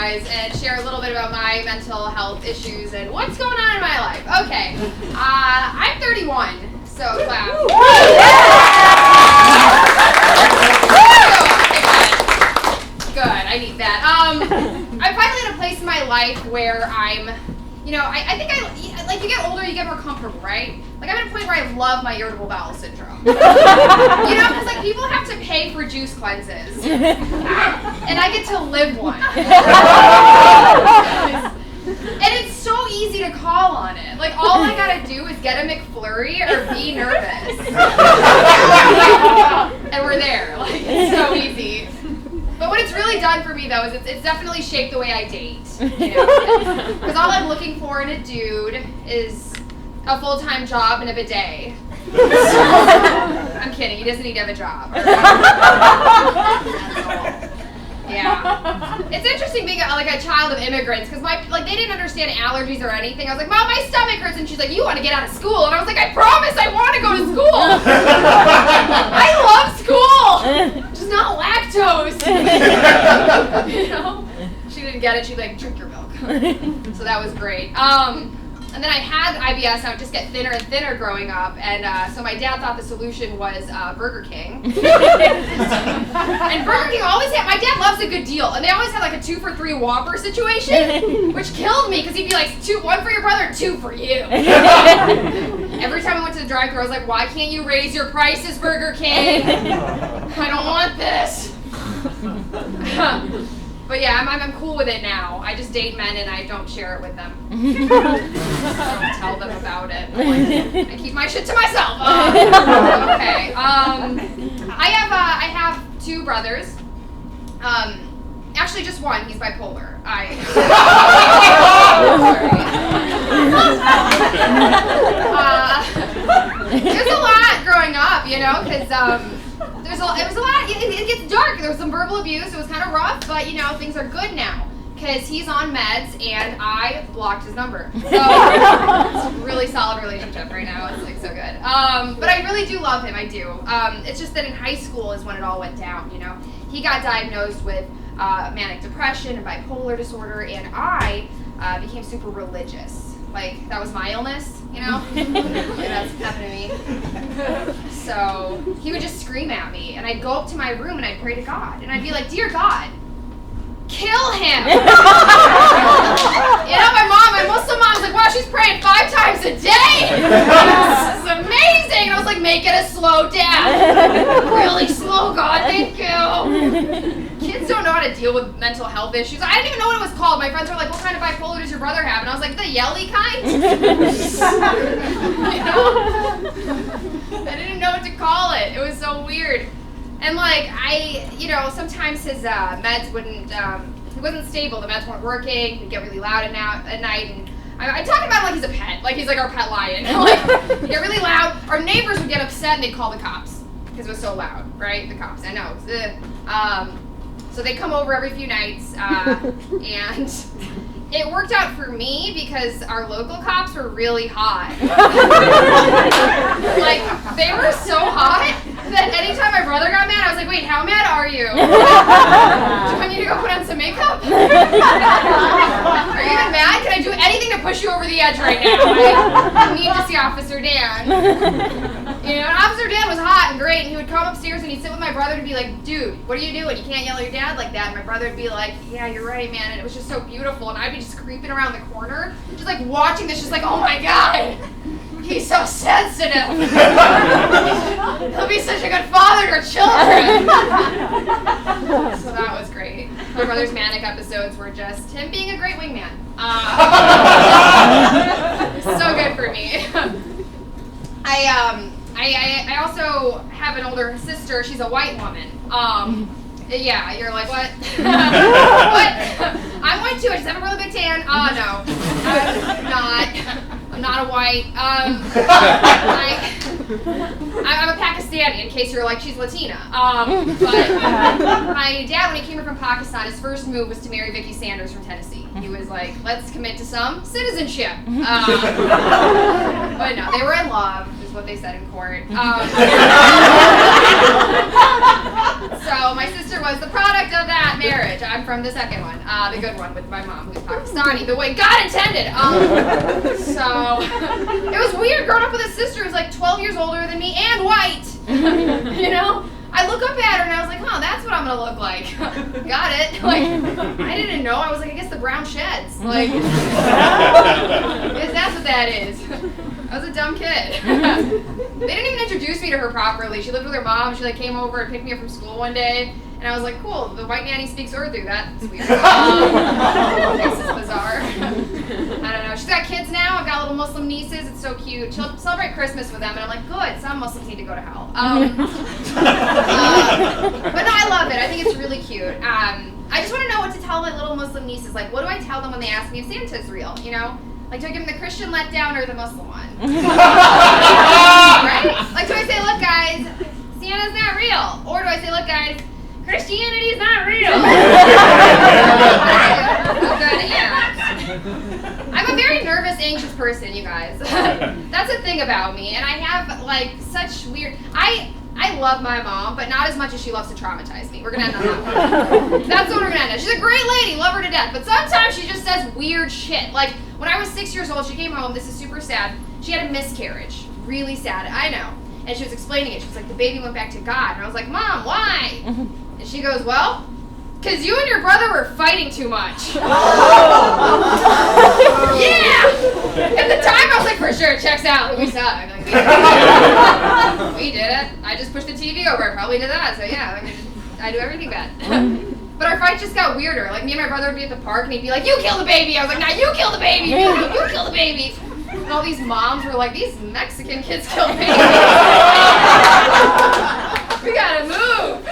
guys and share a little bit about my mental health issues and what's going on in my life. Okay, I'm 31, so clap. Good, I need that. I'm finally in a place in my life where I'm, I think like you get older, you get more comfortable, right? Like I'm at a point where I love my irritable bowel syndrome. Because like people have to pay for juice cleanses, and I get to live one. And it's so easy to call on it. Like all I gotta do is get a McFlurry or be nervous, and we're there. Like it's so easy. But what it's really done for me, though, is it's definitely shaped the way I date. Because all I'm looking for in a dude is a full-time job and a bidet. I'm kidding. He doesn't need to have a job. Yeah. It's interesting being a child of immigrants, because they didn't understand allergies or anything. I was like, Mom, my stomach hurts, and she's like, you want to get out of school? And I was like, I promise I want to go to school. I love school. Just not lactose. She didn't get it. She'd like, drink your milk. So that was great. And then I had IBS, and I would just get thinner and thinner growing up, and so my dad thought the solution was Burger King. And Burger King always had, my dad loves a good deal, and they always had like a 2 for $3 Whopper situation, which killed me, because he'd be like, 1 for your brother, 2 for you. Every time I went to the drive-thru, I was like, why can't you raise your prices, Burger King? I don't want this. But yeah, I'm cool with it now. I just date men and I don't share it with them. I don't tell them about it. I keep my shit to myself. Okay. I have 2 brothers. Actually, just one. He's bipolar. There's a lot growing up, because it was a lot. It gets dark. There was some verbal abuse. It was kind of rough, but things are good now because he's on meds and I blocked his number. So it's a really solid relationship right now. It's like so good. But I really do love him. I do. It's just that in high school is when it all went down. He got diagnosed with manic depression and bipolar disorder, and I became super religious. Like, that was my illness, Yeah, that's happened to me. So, he would just scream at me, and I'd go up to my room and I'd pray to God, and I'd be like, dear God, kill him! My Muslim mom's like, wow, she's praying 5 times a day! This is amazing! And I was like, make it a slow death! Really slow, God, thank you! Kids don't know how to deal with mental health issues. I didn't even know what it was called. My friends were like, what kind of bipolar does your brother have? And I was like, the yelly kind? I didn't know what to call it. It was so weird. And sometimes his meds wouldn't, he wasn't stable. The meds weren't working. He'd get really loud at night. And I'm talking about him like he's a pet. Like he's like our pet lion. He'd get really loud. Our neighbors would get upset and they'd call the cops because it was so loud, right? The cops, I know. So they come over every few nights, and it worked out for me because our local cops were really hot. Like, they were so hot that anytime my brother got mad, I was like, wait, how mad are you? Do I need to go put on some makeup? Are you even mad? Can I do anything to push you over the edge right now? I need to see Officer Dan. And Officer Dan was hot and great, and he would come upstairs and he'd sit with my brother and be like, dude, what are you doing? You can't yell at your dad like that. And my brother would be like, yeah, you're right, man. And it was just so beautiful. And I'd be just creeping around the corner, just like watching this, just like, oh my God, he's so sensitive. He'll be such a good father to our children. So that was great. My brother's manic episodes were just him being a great wingman. So good for me. I also have an older sister. She's a white woman. Yeah, you're like, what? What? I'm white too. I just have a really big tan. No, I'm not a white. I'm a Pakistani, in case you're like, she's Latina. But my dad, when he came here from Pakistan, his first move was to marry Vicky Sanders from Tennessee. He was like, let's commit to some citizenship. But no, they were in love, is what they said in court. So my sister was the product of that marriage. I'm from the second one, the good one with my mom, who's Pakistani, the way God intended. So it was weird growing up with a sister who's like 12 years older than me and white. You know, I look up at her and I was like, oh, that's what I'm gonna look like. Got it. Like, I didn't know. I was like, I guess the brown sheds. Like, I guess that's what that is. I was a dumb kid. They didn't even introduce me to her properly. She lived with her mom. She like came over and picked me up from school one day, and I was like, cool, the white nanny speaks Urdu. That's weird. This is bizarre. I don't know. She's got kids now. I've got little Muslim nieces. It's so cute. She'll celebrate Christmas with them, and I'm like, good. Some Muslims need to go to hell. But no, I love it. I think it's really cute. I just want to know what to tell my little Muslim nieces. Like, what do I tell them when they ask me if Santa's real? You know? Like, do I give them the Christian letdown or the Muslim one? Right? Like, do I say, look, guys, Santa's not real? Or do I say, look, guys, Christianity's not real? Good answer. I'm a very nervous, anxious person, you guys. That's a thing about me. And I have, like, such weird... I love my mom, but not as much as she loves to traumatize me. We're going to end on that one. That's what we're going to end on. She's a great lady, love her to death, but sometimes she just says weird shit. Like, when I was 6 years old, she came home, this is super sad, she had a miscarriage. Really sad, I know. And she was explaining it. She was like, the baby went back to God. And I was like, Mom, why? And she goes, well, because you and your brother were fighting too much. Yeah! At the time, I was like, for sure, checks out. We suck. Like, we did it. I just pushed the TV over. I probably did that. So yeah, I do everything bad. But our fight just got weirder. Like, me and my brother would be at the park, and he'd be like, you kill the baby. I was like, nah, you kill the baby. You kill the baby. And all these moms were like, these Mexican kids kill babies. We gotta move.